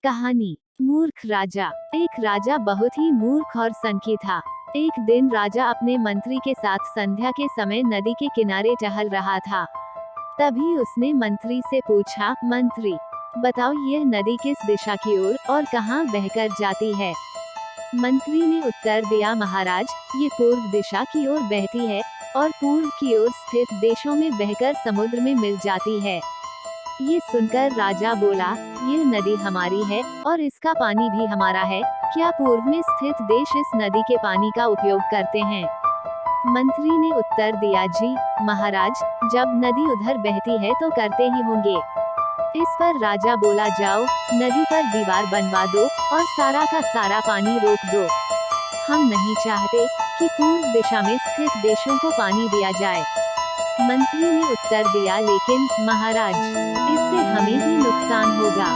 कहानी मूर्ख राजा। एक राजा बहुत ही मूर्ख और सनकी था। एक दिन राजा अपने मंत्री के साथ संध्या के समय नदी के किनारे टहल रहा था। तभी उसने मंत्री से पूछा, मंत्री बताओ यह नदी किस दिशा की ओर और कहाँ बहकर जाती है। मंत्री ने उत्तर दिया, महाराज ये पूर्व दिशा की ओर बहती है और पूर्व की ओर स्थित देशों में बहकर समुद्र में मिल जाती है। ये सुनकर राजा बोला, यह नदी हमारी है और इसका पानी भी हमारा है, क्या पूर्व में स्थित देश इस नदी के पानी का उपयोग करते हैं। मंत्री ने उत्तर दिया, जी महाराज जब नदी उधर बहती है तो करते ही होंगे। इस पर राजा बोला, जाओ नदी पर दीवार बनवा दो और सारा का सारा पानी रोक दो। हम नहीं चाहते कि पूर्व दिशा में स्थित देशों को पानी दिया जाए। मंत्री ने उत्तर दिया, लेकिन महाराज इससे हमें ही नुकसान होगा।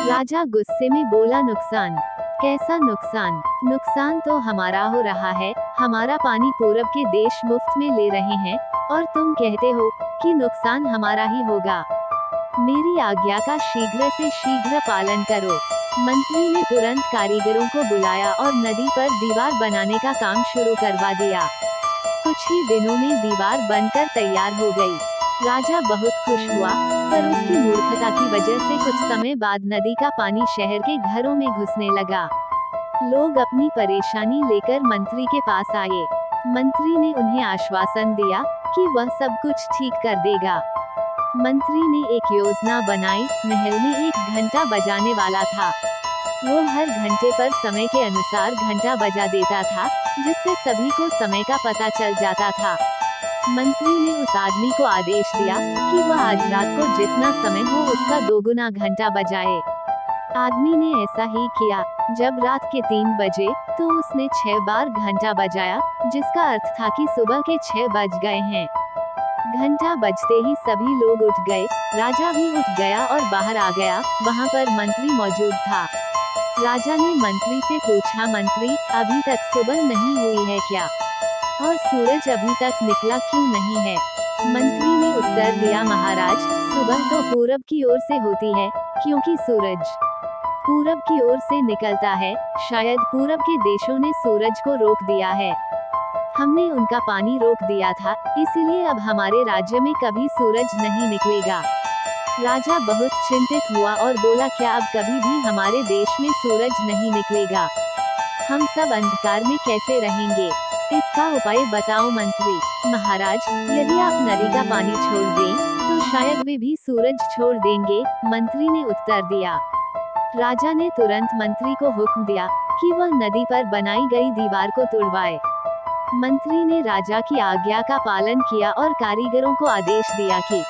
राजा गुस्से में बोला, नुकसान? कैसा नुकसान? नुकसान तो हमारा हो रहा है, हमारा पानी पूरब के देश मुफ्त में ले रहे हैं और तुम कहते हो कि नुकसान हमारा ही होगा। मेरी आज्ञा का शीघ्र से शीघ्र पालन करो। मंत्री ने तुरंत कारीगरों को बुलाया और नदी पर दीवार बनाने का काम शुरू करवा दिया। कुछ ही दिनों में दीवार बनकर तैयार हो गई। राजा बहुत खुश हुआ, पर उसकी मूर्खता की वजह से कुछ समय बाद नदी का पानी शहर के घरों में घुसने लगा। लोग अपनी परेशानी लेकर मंत्री के पास आए। मंत्री ने उन्हें आश्वासन दिया कि वह सब कुछ ठीक कर देगा। मंत्री ने एक योजना बनाई। महल में एक घंटा बजाने वाला था। वो हर घंटे पर समय के अनुसार घंटा बजा देता था, जिससे सभी को समय का पता चल जाता था। मंत्री ने उस आदमी को आदेश दिया कि वह आज रात को जितना समय हो उसका 2 गुना घंटा बजाए। आदमी ने ऐसा ही किया। जब रात के 3 बजे तो उसने 6 बार घंटा बजाया, जिसका अर्थ था कि सुबह के 6 बज गए हैं। घंटा बजते ही सभी लोग उठ गए। राजा भी उठ गया और बाहर आ गया। वहाँ पर मंत्री मौजूद था। राजा ने मंत्री से पूछा, मंत्री अभी तक सुबह नहीं हुई है क्या? और सूरज अभी तक निकला क्यों नहीं है? मंत्री ने उत्तर दिया, महाराज सुबह तो पूरब की ओर से होती है, क्योंकि सूरज पूरब की ओर से निकलता है। शायद पूरब के देशों ने सूरज को रोक दिया है। हमने उनका पानी रोक दिया था, इसीलिए अब हमारे राज्य में कभी सूरज नहीं निकलेगा। राजा बहुत चिंतित हुआ और बोला, क्या अब कभी भी हमारे देश में सूरज नहीं निकलेगा? हम सब अंधकार में कैसे रहेंगे? इसका उपाय बताओ मंत्री। महाराज यदि आप नदी का पानी छोड़ दें तो शायद वे भी सूरज छोड़ देंगे, मंत्री ने उत्तर दिया। राजा ने तुरंत मंत्री को हुक्म दिया कि वह नदी पर बनाई गई दीवार को तोड़वाए। मंत्री ने राजा की आज्ञा का पालन किया और कारीगरों को आदेश दिया कि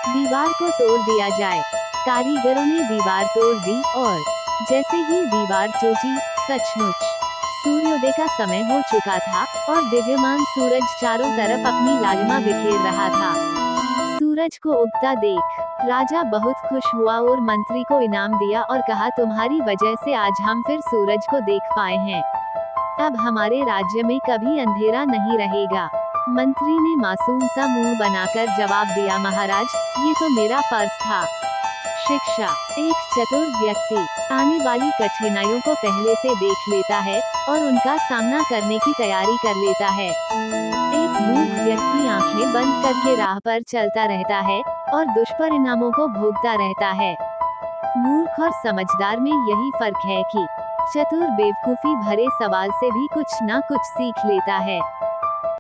दीवार को तोड़ दिया जाए। कारीगरों ने दीवार तोड़ दी और जैसे ही दीवार टूटी, सचमुच सूर्योदय का समय हो चुका था और दिव्यमान सूरज चारों तरफ अपनी लालिमा बिखेर रहा था। सूरज को उगता देख राजा बहुत खुश हुआ और मंत्री को इनाम दिया और कहा, तुम्हारी वजह से आज हम फिर सूरज को देख पाए हैं। अब हमारे राज्य में कभी अंधेरा नहीं रहेगा। मंत्री ने मासूम सा मुंह बनाकर जवाब दिया, महाराज ये तो मेरा फर्ज था। शिक्षा। एक चतुर व्यक्ति आने वाली कठिनाइयों को पहले से देख लेता है और उनका सामना करने की तैयारी कर लेता है। एक मूर्ख व्यक्ति आंखें बंद करके राह पर चलता रहता है और दुष्परिणामों को भोगता रहता है। मूर्ख और समझदार में यही फर्क है कि चतुर बेवकूफी भरे सवाल से भी कुछ ना कुछ सीख लेता है।